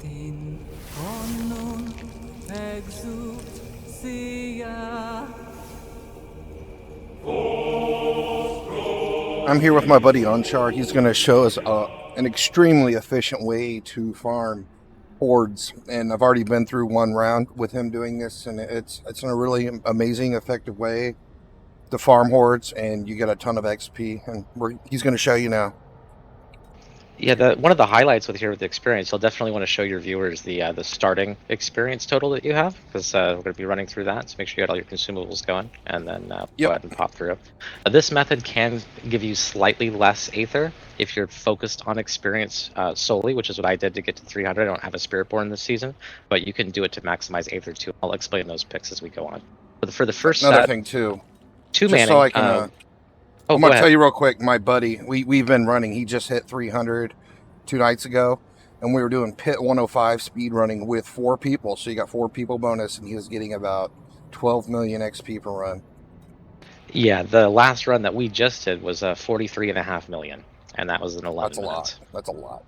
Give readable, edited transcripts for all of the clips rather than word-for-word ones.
Tinonnum exut sia. I'm here with my buddy Unchar. He's going to show us an extremely efficient way to farm hordes, and I've already been through one round with him doing this, and it's in a really amazing, effective way to farm hordes, and you get a ton of XP. And he's going to show you now. Yeah, one of the highlights with here with the experience, you'll definitely want to show your viewers the starting experience total that you have, because we're going to be running through that. So make sure you got all your consumables going, and then go ahead and pop through. This method can give you slightly less aether if you're focused on experience solely, which is what I did to get to 300. I don't have a Spiritborn this season, but you can do it to maximize aether too. I'll explain those picks as we go on. But for the first Another set, thing too, two just manning. so I can. I'm Go going to tell ahead. you real quick. My buddy, we've been running. He just hit 300 2 nights ago, and we were doing pit 105 speed running with 4 people. So you got 4 people bonus, and he was getting about 12 million XP per run. Yeah, the last run that we just did was 43.5 million, and that was in 11 minutes. That's a lot.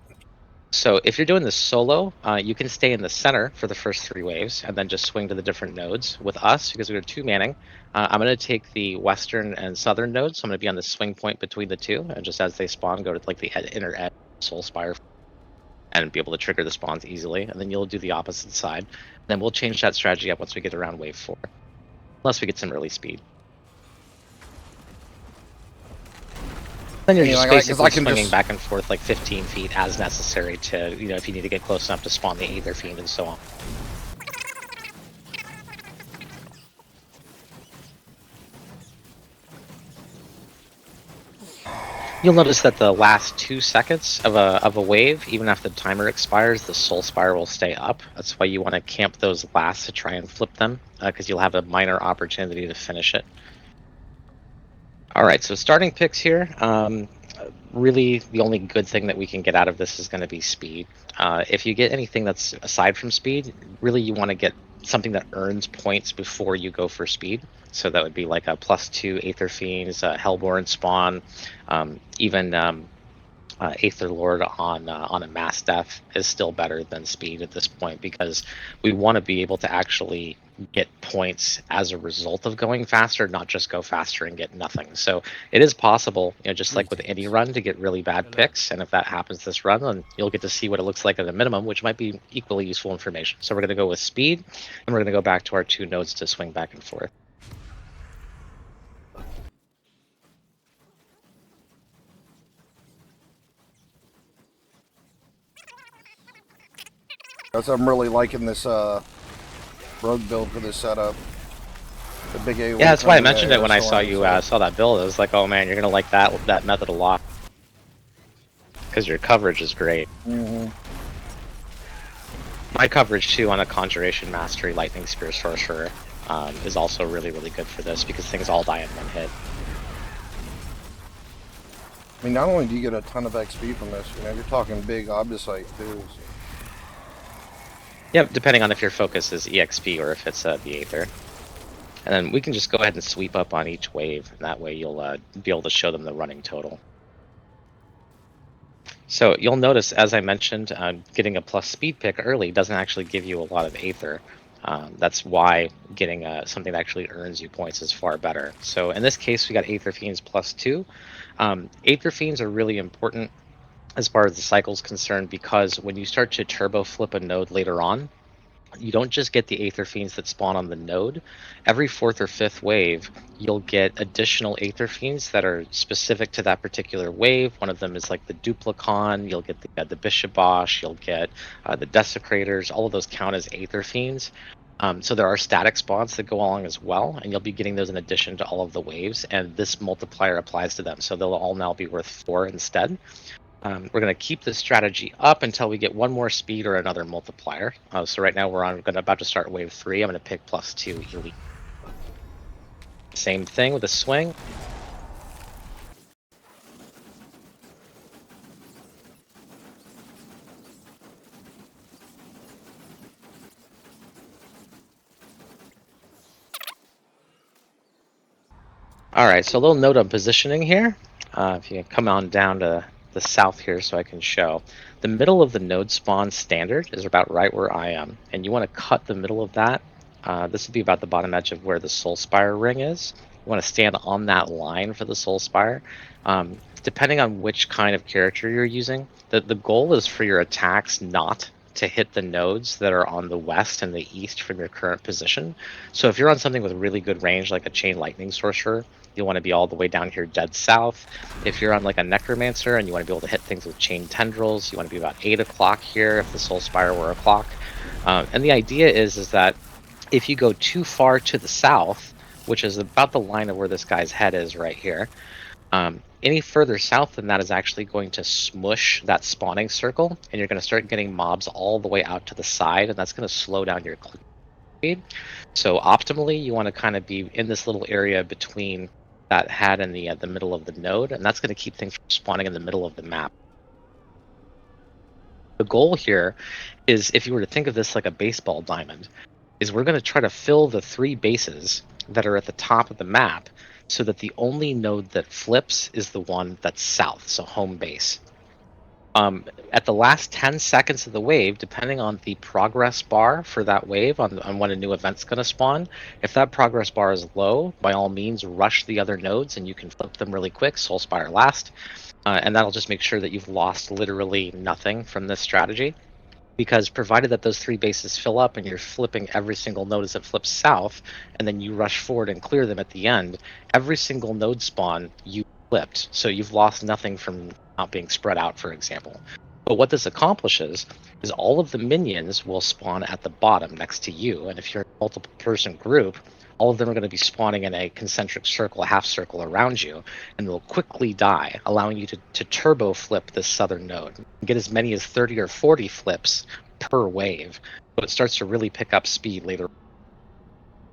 So if you're doing this solo, you can stay in the center for the first 3 waves and then just swing to the different nodes. With us, because we're 2 manning, I'm going to take the western and southern nodes. So I'm going to be on the swing point between the two, and just as they spawn, go to like the inner edge soul spire and be able to trigger the spawns easily. And then you'll do the opposite side. Then we'll change that strategy up once we get around wave 4, unless we get some early speed. Then you're just basically swinging back and forth like 15 feet as necessary to, if you need to get close enough to spawn the Aether Fiend and so on. You'll notice that the last 2 seconds of a wave, even after the timer expires, the Soul Spire will stay up. That's why you want to camp those last to try and flip them, because you'll have a minor opportunity to finish it. All right, so starting picks here. Really, the only good thing that we can get out of this is going to be speed. If you get anything that's aside from speed, really you want to get something that earns points before you go for speed. So that would be like a +2 Aether Fiends, Hellborn Spawn, even Aether Lord on a mass death is still better than speed at this point, because we want to be able to actually get points as a result of going faster, not just go faster and get nothing. So it is possible, just like with any run, to get really bad picks, and if that happens this run, then you'll get to see what it looks like at a minimum, which might be equally useful information. So we're going to go with speed, and we're going to go back to our 2 nodes to swing back and forth. I'm really liking this rogue build for this setup. The big A. Yeah, that's why I mentioned it when I saw you saw that build. I was like, oh man, you're gonna like that method a lot, because your coverage is great. My coverage too on a Conjuration Mastery Lightning Spear Sorcerer is also really, really good for this, because things all die in 1 hit. I mean, not only do you get a ton of XP from this, you're talking big Obdusite too. So. Yep, depending on if your focus is EXP or if it's the Aether. And then we can just go ahead and sweep up on each wave, and that way you'll be able to show them the running total. So you'll notice, as I mentioned, getting a plus speed pick early doesn't actually give you a lot of Aether. That's why getting something that actually earns you points is far better. So in this case, we got Aether Fiends +2. Aether Fiends are really important as far as the cycle is concerned, because when you start to turbo flip a node later on, you don't just get the Aether Fiends that spawn on the node. Every 4th or 5th wave, you'll get additional Aether Fiends that are specific to that particular wave. One of them is like the Duplicon, you'll get the Bishabosh, you'll get the Desecrators. All of those count as Aether Fiends. So there are static spawns that go along as well, and you'll be getting those in addition to all of the waves, and this multiplier applies to them. So they'll all now be worth 4 instead. We're going to keep this strategy up until we get 1 more speed or another multiplier. So right now we're about to start wave 3. I'm going to pick +2 elite. Same thing with a swing. All right, so a little note on positioning here. If you come on down to the south here so I can show. The middle of the node spawn standard is about right where I am, and you want to cut the middle of that. This would be about the bottom edge of where the Soul Spire ring is. You want to stand on that line for the Soul Spire. Depending on which kind of character you're using, the goal is for your attacks not to hit the nodes that are on the west and the east from your current position. So if you're on something with really good range, like a Chain Lightning Sorcerer, you want to be all the way down here dead south. If you're on like a Necromancer and you want to be able to hit things with Chain Tendrils, you want to be about 8 o'clock here if the Soul Spire were a clock. And the idea is that if you go too far to the south, which is about the line of where this guy's head is right here, any further south than that is actually going to smush that spawning circle, and you're going to start getting mobs all the way out to the side, and that's going to slow down your speed. So optimally, you want to kind of be in this little area between that head and the middle of the node, and that's going to keep things from spawning in the middle of the map. The goal here is, if you were to think of this like a baseball diamond, is we're going to try to fill the 3 bases that are at the top of the map so that the only node that flips is the one that's south, so home base. At the last 10 seconds of the wave, depending on the progress bar for that wave on when a new event's going to spawn, if that progress bar is low, by all means rush the other nodes and you can flip them really quick, Soul Spire last, and that'll just make sure that you've lost literally nothing from this strategy. Because provided that those 3 bases fill up and you're flipping every single node as it flips south, and then you rush forward and clear them at the end, every single node spawn you flipped. So you've lost nothing from not being spread out, for example. But what this accomplishes is all of the minions will spawn at the bottom next to you. And if you're a multiple person group, all of them are going to be spawning in a concentric circle, a half circle around you, and they'll quickly die, allowing you to turbo flip this southern node. Get as many as 30 or 40 flips per wave, but it starts to really pick up speed later.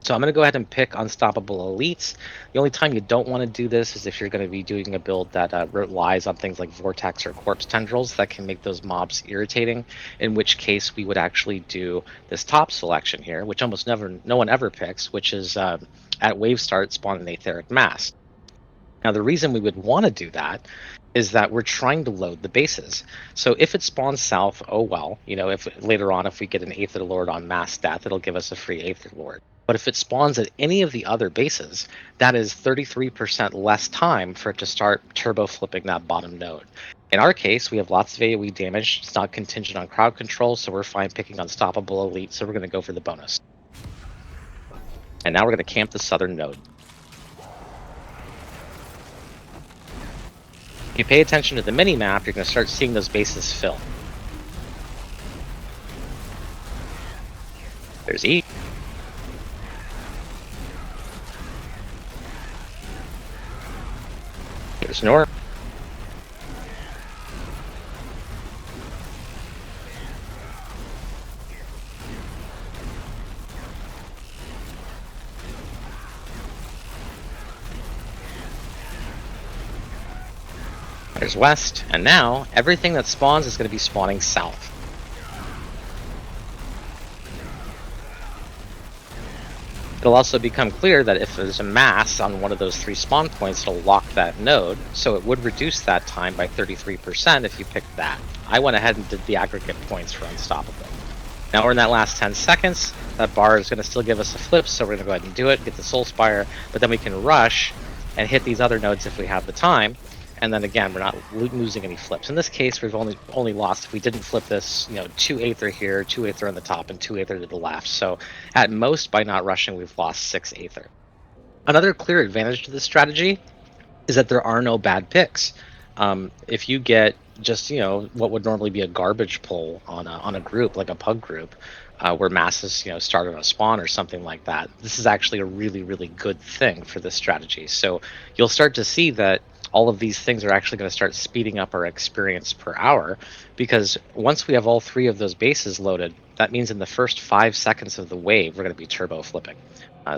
So I'm going to go ahead and pick Unstoppable Elites. The only time you don't want to do this is if you're going to be doing a build that relies on things like Vortex or Corpse Tendrils that can make those mobs irritating, in which case we would actually do this top selection here, which almost no one ever picks, which is at wave start spawn an Aetheric Mass. Now the reason we would want to do that is that we're trying to load the bases. So if it spawns south, oh well, if later on if we get an Aether Lord on mass death, it'll give us a free Aether Lord. But if it spawns at any of the other bases, that is 33% less time for it to start turbo flipping that bottom node. In our case, we have lots of AoE damage. It's not contingent on crowd control, so we're fine picking Unstoppable Elite, so we're going to go for the bonus. And now we're going to camp the southern node. If you pay attention to the mini-map, you're going to start seeing those bases fill. There's E. There's North. There's West, and now everything that spawns is going to be spawning south. It'll also become clear that if there's a mass on one of those 3 spawn points, it'll lock that node, so it would reduce that time by 33% if you picked that. I went ahead and did the aggregate points for Unstoppable. Now we're in that last 10 seconds. That bar is going to still give us a flip, so we're going to go ahead and do it, get the Soul Spire, but then we can rush and hit these other nodes if we have the time. And then again, we're not losing any flips. In this case, we've only lost, if we didn't flip this, 2 Aether here, 2 Aether on the top, and 2 Aether to the left. So at most, by not rushing, we've lost 6 Aether. Another clear advantage to this strategy is that there are no bad picks. If you get just, what would normally be a garbage pull on a group, like a pug group, where masses, start on a spawn or something like that, this is actually a really, really good thing for this strategy. So you'll start to see that all of these things are actually going to start speeding up our experience per hour, because once we have all 3 of those bases loaded, that means in the first 5 seconds of the wave, we're going to be turbo flipping.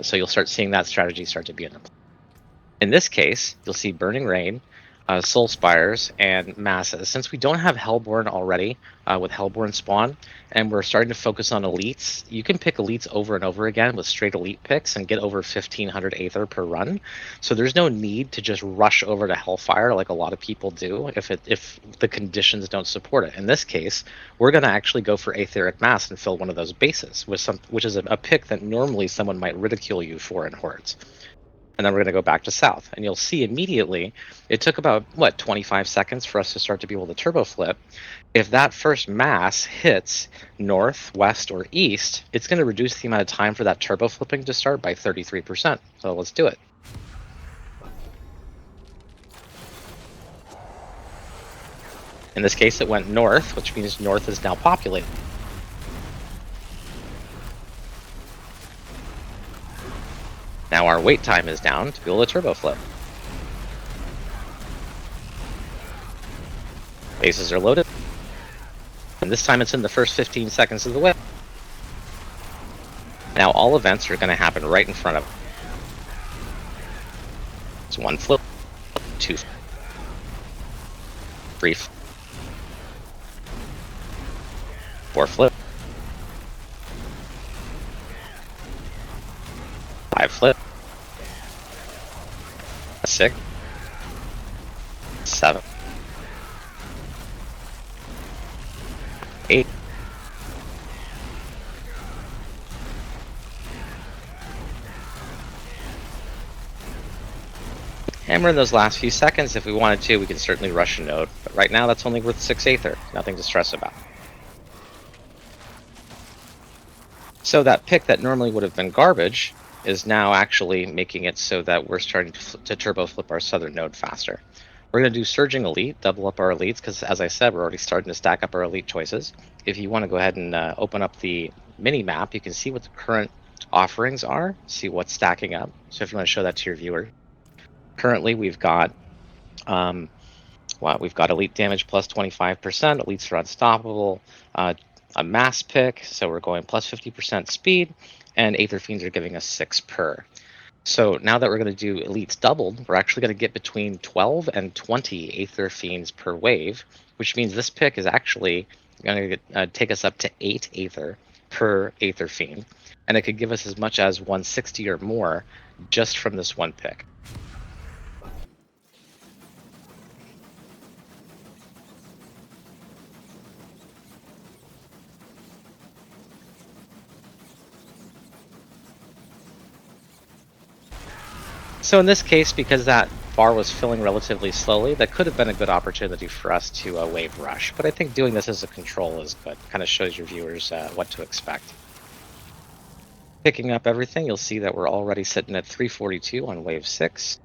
So you'll start seeing that strategy start to be in. In this case, you'll see Burning Rain. soul spires and masses. Since we don't have Hellborn already with Hellborn spawn, and we're starting to focus on elites, you can pick elites over and over again with straight elite picks and get over 1500 aether per run. So there's no need to just rush over to Hellfire like a lot of people do if the conditions don't support it. In this case, we're going to actually go for Aetheric Mass and fill one of those bases with which is a pick that normally someone might ridicule you for in Hordes. And then we're going to go back to south, and you'll see immediately it took about 25 seconds for us to start to be able to turbo flip. If that first mass hits north, west, or east, it's going to reduce the amount of time for that turbo flipping to start by 33%. So let's do it. In this case, it went north, which means north is now populated. Now our wait time is down to be able to turbo flip. Bases are loaded. And this time it's in the first 15 seconds of the wave. Now all events are going to happen right in front of it. It's 1 flip, 2, 3, 4 flip, 5 flip, 6, 7, 8, 'And we're in those last few seconds. If we wanted to, we can certainly rush a node, but right now that's only worth 6 aether. Nothing to stress about. So that pick that normally would have been garbage is now actually making it so that we're starting to turbo flip our southern node faster. We're going to do Surging Elite, double up our elites, because as I said, we're already starting to stack up our elite choices. If you want to go ahead and open up the mini map, you can see what the current offerings are, see what's stacking up. So if you want to show that to your viewer. Currently, we've got we've got elite damage plus 25%, elites are unstoppable, a mass pick, so we're going plus 50% speed, and Aether Fiends are giving us 6 per. So now that we're going to do elites doubled, we're actually going to get between 12 and 20 Aether Fiends per wave, which means this pick is actually going to take us up to 8 Aether per Aether Fiend, and it could give us as much as 160 or more just from this one pick. So in this case, because that bar was filling relatively slowly, that could have been a good opportunity for us to wave rush. But I think doing this as a control is good. Kind of shows your viewers what to expect. Picking up everything, you'll see that we're already sitting at 342 on wave 6.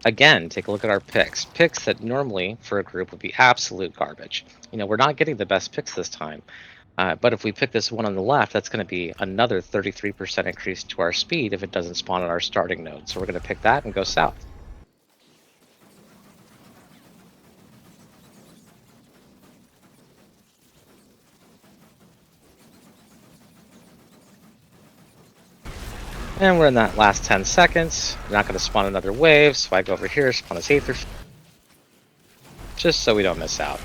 Again, take a look at our picks. Picks that normally for a group would be absolute garbage. You know, we're not getting the best picks this time. But if we pick this one on the left, that's going to be another 33% increase to our speed if it doesn't spawn at our starting node. So we're going to pick that and go south. And we're in that last 10 seconds. We're not going to spawn another wave, so I go over here, spawn this aether, just so we don't miss out.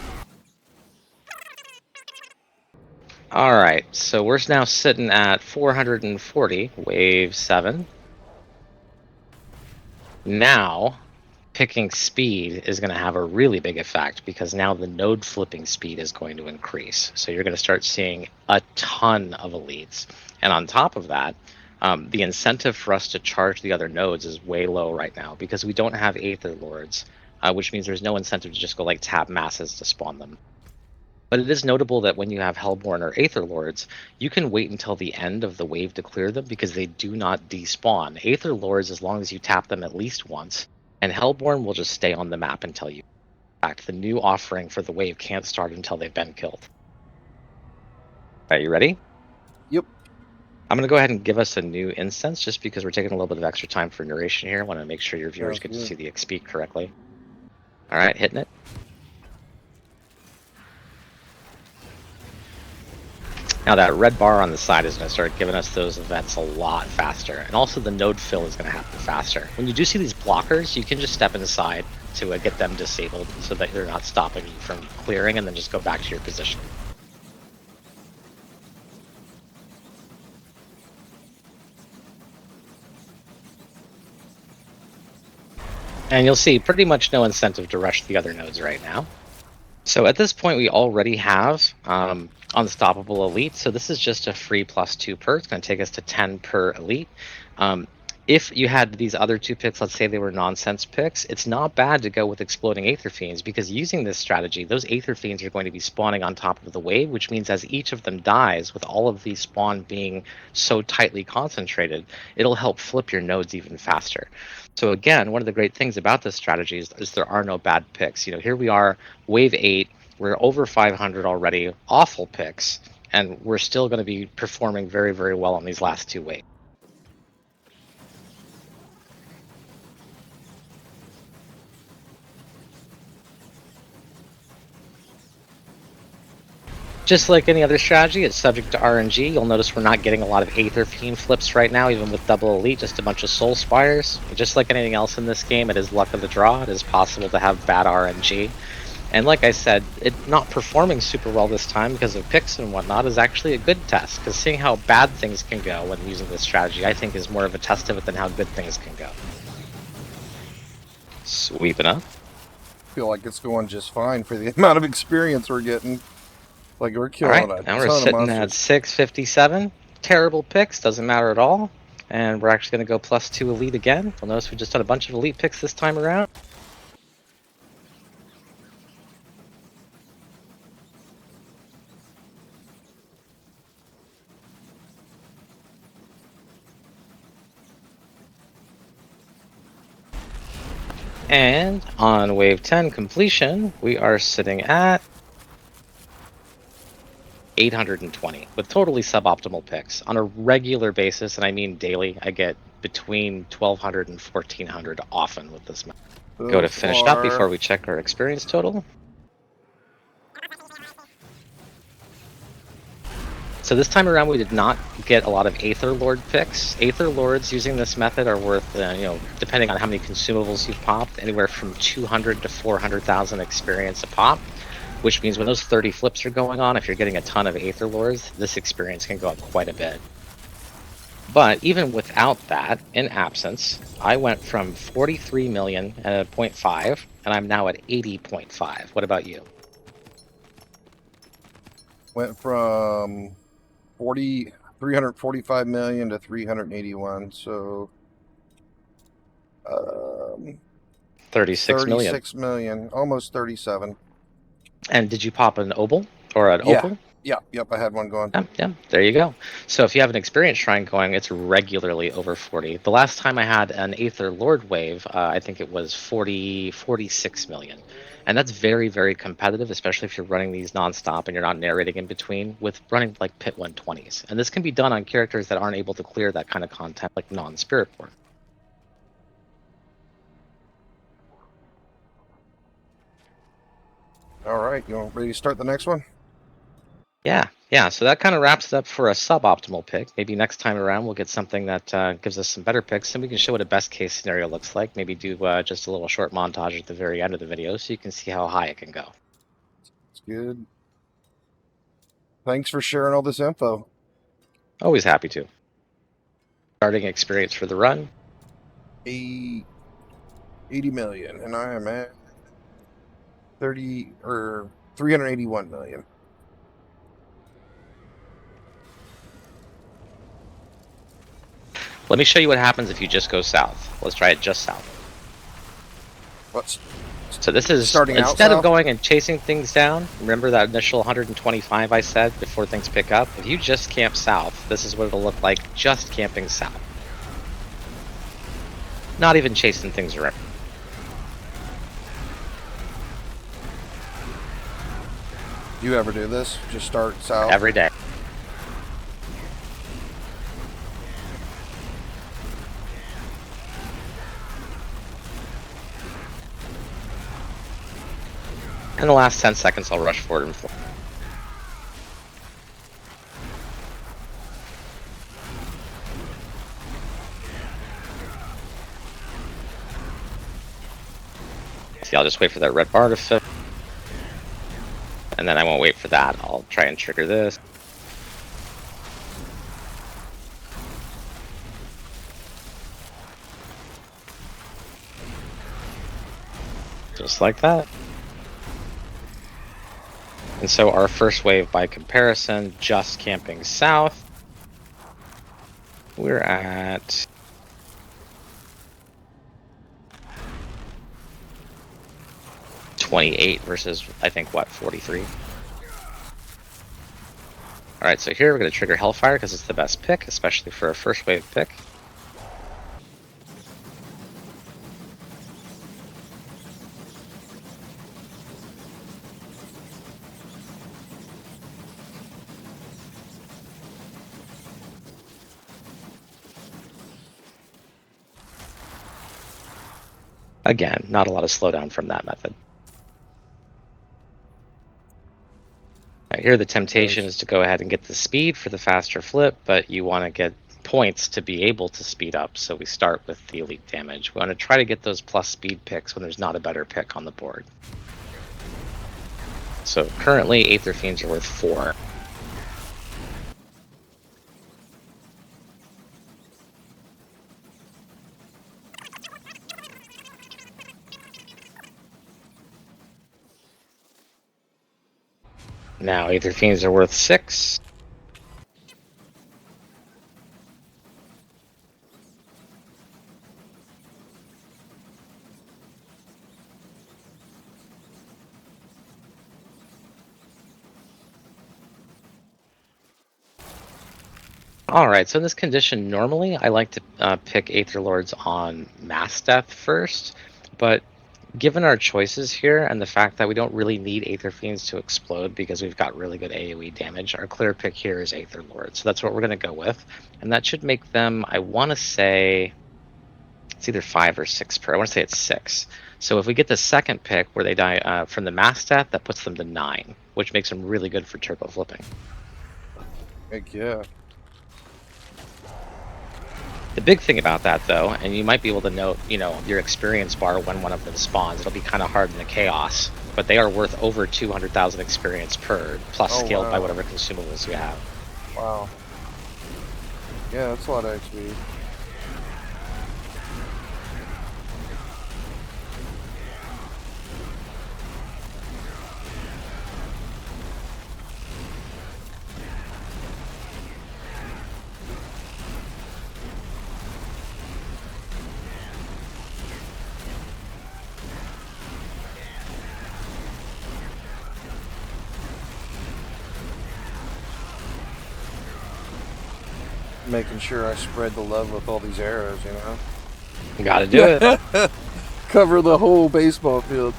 Alright, so we're now sitting at 440, wave 7. Now, picking speed is going to have a really big effect because now the node flipping speed is going to increase. So you're going to start seeing a ton of elites. And on top of that, the incentive for us to charge the other nodes is way low right now because we don't have Aether Lords, which means there's no incentive to just go like tap masses to spawn them. But it is notable that when you have Hellborn or Aether Lords, you can wait until the end of the wave to clear them because they do not despawn. Aether Lords, as long as you tap them at least once, and Hellborn will just stay on the map until you. In fact, the new offering for the wave can't start until they've been killed. Are you ready? Yep. I'm going to go ahead and give us a new instance just because we're taking a little bit of extra time for narration here. I want to make sure your viewers get to see the EXP correctly. All right, hitting it. Now that red bar on the side is going to start giving us those events a lot faster. And also the node fill is going to happen faster. When you do see these blockers, you can just step inside, to get them disabled so that they're not stopping you from clearing, and then just go back to your position. And you'll see pretty much no incentive to rush the other nodes right now. So at this point, we already have Unstoppable Elite. So this is just a free +2 perk. It's going to take us to 10 per elite. If you had these other 2 picks, let's say they were nonsense picks, it's not bad to go with Exploding Aether Fiends, because using this strategy, those Aether Fiends are going to be spawning on top of the wave, which means as each of them dies, with all of these spawn being so tightly concentrated, it'll help flip your nodes even faster. So again, one of the great things about this strategy is there are no bad picks. Here we are, wave 8, we're over 500 already, awful picks, and we're still going to be performing very, very well on these last 2 waves. Just like any other strategy, it's subject to RNG. You'll notice we're not getting a lot of Aether Fiend flips right now, even with double elite, just a bunch of Soul Spires. Just like anything else in this game, it is luck of the draw. It is possible to have bad RNG. And like I said, it not performing super well this time because of picks and whatnot is actually a good test, because seeing how bad things can go when using this strategy, I think, is more of a test of it than how good things can go. Sweeping up. I feel like it's going just fine for the amount of experience we're getting. Like, we're killing Alright, now we're sitting at 657. Terrible picks, doesn't matter at all. And we're actually going to go +2 elite again. You'll notice we just had a bunch of elite picks this time around. And on wave 10 completion, we are sitting at 820 with totally suboptimal picks. On a regular basis, and I mean daily, I get between 1200 and 1400 often with this map. Go to finish up before we check our experience total. So this time around, we did not get a lot of Aether Lord picks. Aether Lords using this method are worth, depending on how many consumables you've popped, anywhere from 200 to 400,000 experience a pop. Which means when those 30 flips are going on, if you're getting a ton of Aether Lords, this experience can go up quite a bit. But even without that, in absence, I went from 43 million at 0.5, and I'm now at 80.5. What about you? Went from 345 million to 381, so 36 million. 36 million, almost 37. And did you pop an Opal or an Opal? Yep, I had one going. Yeah, there you go. So if you have an experience shrine going, it's regularly over 40. The last time I had an Aether Lord wave, I think it was 46 million. And that's very, very competitive, especially if you're running these nonstop and you're not narrating in between with running like pit 120s. And this can be done on characters that aren't able to clear that kind of content, like non-Spiritborn. All right, you ready to start the next one? Yeah. So that kind of wraps it up for a suboptimal pick. Maybe next time around we'll get something that gives us some better picks, and we can show what a best case scenario looks like. Maybe do just a little short montage at the very end of the video so you can see how high it can go. It's good. Thanks for sharing all this info. Always happy to. Starting experience for the run. 80 million, and I am at 381 million. Let me show you what happens if you just go south. Let's try it just south. So this is starting instead of going and chasing things down. Remember that initial 125 I said before things pick up? If you just camp south, this is what it'll look like just camping south. Not even chasing things around. You ever do this? Just start south? Every day. In the last 10 seconds, I'll rush forward and forward. See, I'll just wait for that red bar to fill. And then I won't wait for that. I'll try and trigger this. Just like that. And so our first wave, by comparison, just camping south, we're at 28 versus, I think, what, 43? Alright, so here we're going to trigger Hellfire because it's the best pick, especially for a first wave pick. Again, not a lot of slowdown from that method. Right, here the temptation is to go ahead and get the speed for the faster flip, but you want to get points to be able to speed up, so we start with the elite damage. We want to try to get those plus speed picks when there's not a better pick on the board. So currently, Aether Fiends are worth 4. Now Aether Fiends are worth 6. Alright, so in this condition, normally I like to pick Aether Lords on Mass Death first, but given our choices here and the fact that we don't really need Aether Fiends to explode because we've got really good AoE damage, our clear pick here is Aether Lord. So that's what we're going to go with. And that should make them, I want to say, it's either 5 or 6 per. I want to say it's 6. So if we get the second pick where they die from the Mass Death, that puts them to 9, which makes them really good for turbo flipping. Heck yeah. The big thing about that, though, and you might be able to note, your experience bar when one of them spawns. It'll be kind of hard in the chaos, but they are worth over 200,000 experience per, plus scaled by whatever consumables you have. Wow. Yeah, that's a lot of XP. Making sure I spread the love with all these arrows, You gotta do it. Cover the whole baseball field.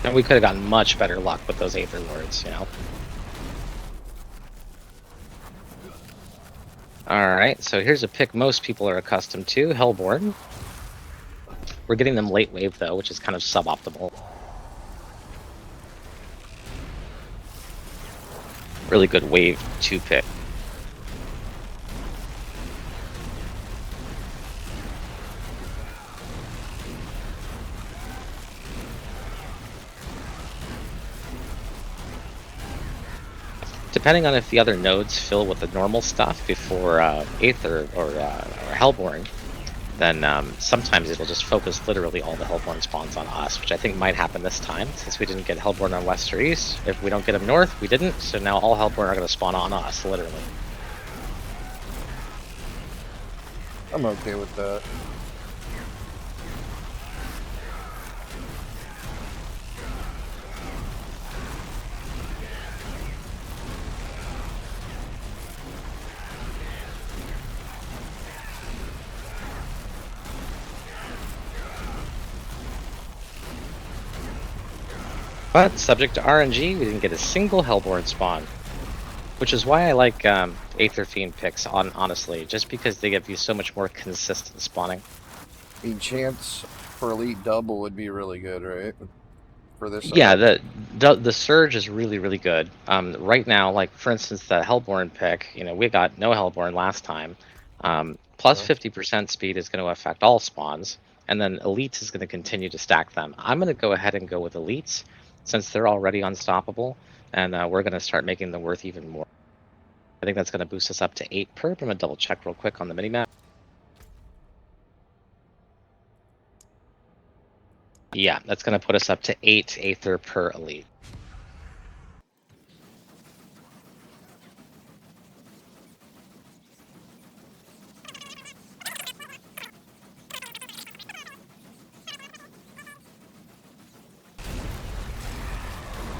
And we could have gotten much better luck with those Aether Lords, Alright, so here's a pick most people are accustomed to, Hellborn. We're getting them late wave, though, which is kind of suboptimal. Really good wave 2 pick. Depending on if the other nodes fill with the normal stuff before Aether or Hellborn, then sometimes it'll just focus literally all the Hellborn spawns on us, which I think might happen this time, since we didn't get Hellborn on west or east. If we don't get them north, we didn't, so now all Hellborn are going to spawn on us, literally. I'm okay with that. But subject to RNG, we didn't get a single Hellborn spawn, which is why I like Aether Fiend picks, honestly, just because they give you so much more consistent spawning. A chance for elite double would be really good, right? for this. Yeah, the surge is really good. Right now, like for instance, the Hellborn pick, we got no Hellborn last time. Plus 50% speed is going to affect all spawns, and then elites is going to continue to stack them. I'm going to go ahead and go with elites since they're already unstoppable, and we're going to start making them worth even more. I think that's going to boost us up to 8 per. I'm going to double check real quick on the minimap. Yeah, that's going to put us up to 8 aether per elite.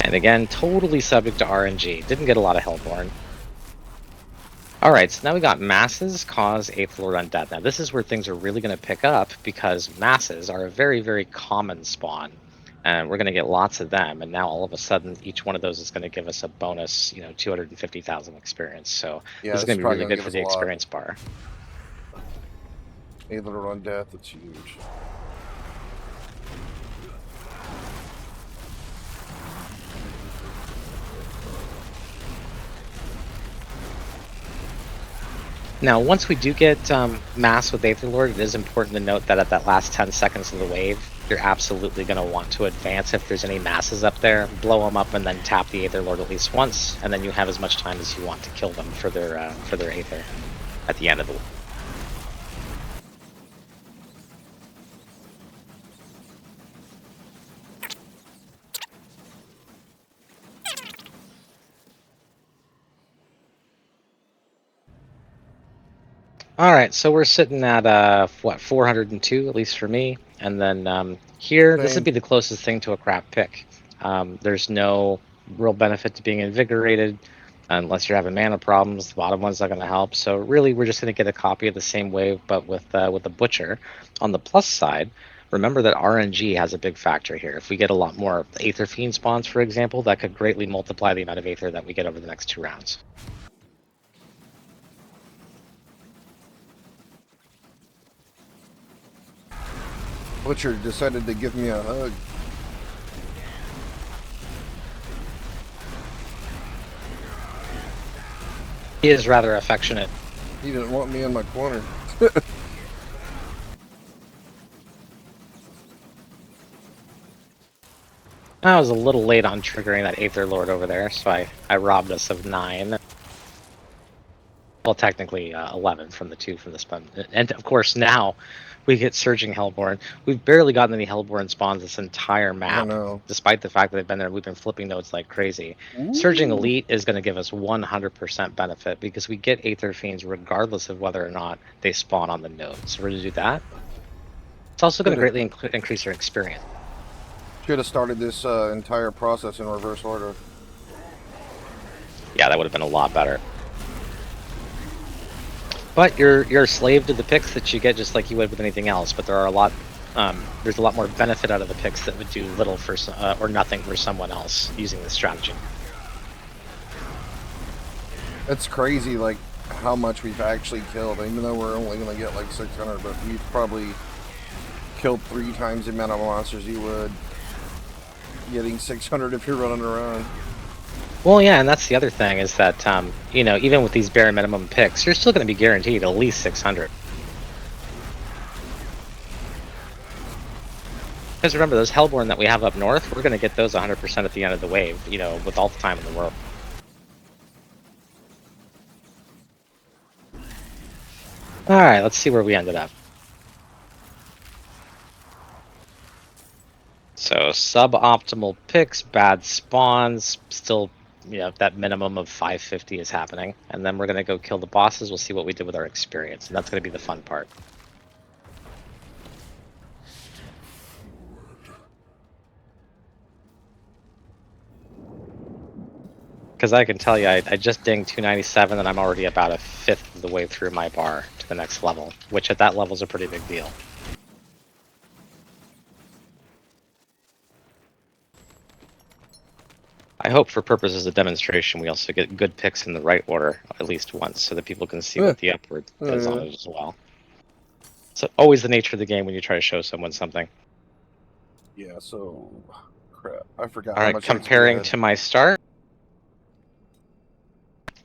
And again, totally subject to RNG. Didn't get a lot of Hellborn. Alright, so now we got masses cause 8th Lord Undead. Now this is where things are really going to pick up because masses are a very common spawn. And we're going to get lots of them. And now all of a sudden, each one of those is going to give us a bonus, 250,000 experience. So this is going to be really good for the experience bar. 8th Lord Undead, that's huge. Now, once we do get mass with Aether Lord, it is important to note that at that last 10 seconds of the wave, you're absolutely going to want to advance if there's any masses up there, blow them up, and then tap the Aether Lord at least once, and then you have as much time as you want to kill them for their Aether at the end of the wave. Alright, so we're sitting at, 402, at least for me. And then here, this would be the closest thing to a crap pick. There's no real benefit to being invigorated, unless you're having mana problems. The bottom one's not going to help. So really, we're just going to get a copy of the same wave, but with the Butcher. On the plus side, remember that RNG has a big factor here. If we get a lot more Aether Fiend spawns, for example, that could greatly multiply the amount of Aether that we get over the next 2 rounds. Butcher decided to give me a hug. He is rather affectionate. He didn't want me in my corner. I was a little late on triggering that Aether Lord over there, so I robbed us of 9. Well, technically 11 from the 2 from the spawn. And of course, now we get Surging Hellborn. We've barely gotten any Hellborn spawns this entire map, despite the fact that they've been there. We've been flipping nodes like crazy. Ooh. Surging Elite is going to give us 100% benefit because we get Aether Fiends regardless of whether or not they spawn on the node. So we're going to do that. It's also going to greatly increase our experience. Should have started this entire process in reverse order. Yeah, that would have been a lot better. But you're a slave to the picks that you get just like you would with anything else. But there are there's a lot more benefit out of the picks that would do little for or nothing for someone else using this strategy. It's crazy, like how much we've actually killed. Even though we're only going to get like 600, but we've probably killed 3 times the amount of monsters you would getting 600 if you're running around. Well, yeah, and that's the other thing is that, even with these bare minimum picks, you're still going to be guaranteed at least 600. Because remember, those Hellborn that we have up north, we're going to get those 100% at the end of the wave, with all the time in the world. Alright, let's see where we ended up. So, suboptimal picks, bad spawns, still... that minimum of 550 is happening. And then we're going to go kill the bosses. We'll see what we did with our experience. And that's going to be the fun part. Because I can tell you, I just dinged 297 and I'm already about 1/5 of the way through my bar to the next level. Which at that level is a pretty big deal. I hope for purposes of demonstration we also get good picks in the right order at least once so that people can see what the upward does on it as well. It's always the nature of the game when you try to show someone something. Yeah, so crap. I forgot All how right, much XP I comparing had. to my start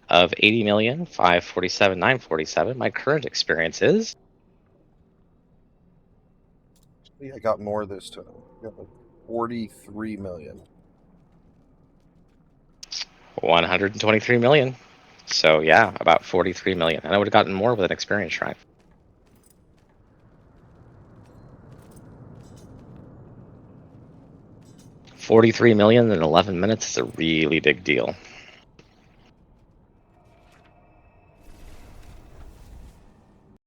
of 80,547,947, my current experience is I got more this time. I got like 43 million. 123 million. So yeah, about 43 million. And I would have gotten more with an experience shrine. 43 million in 11 minutes is a really big deal.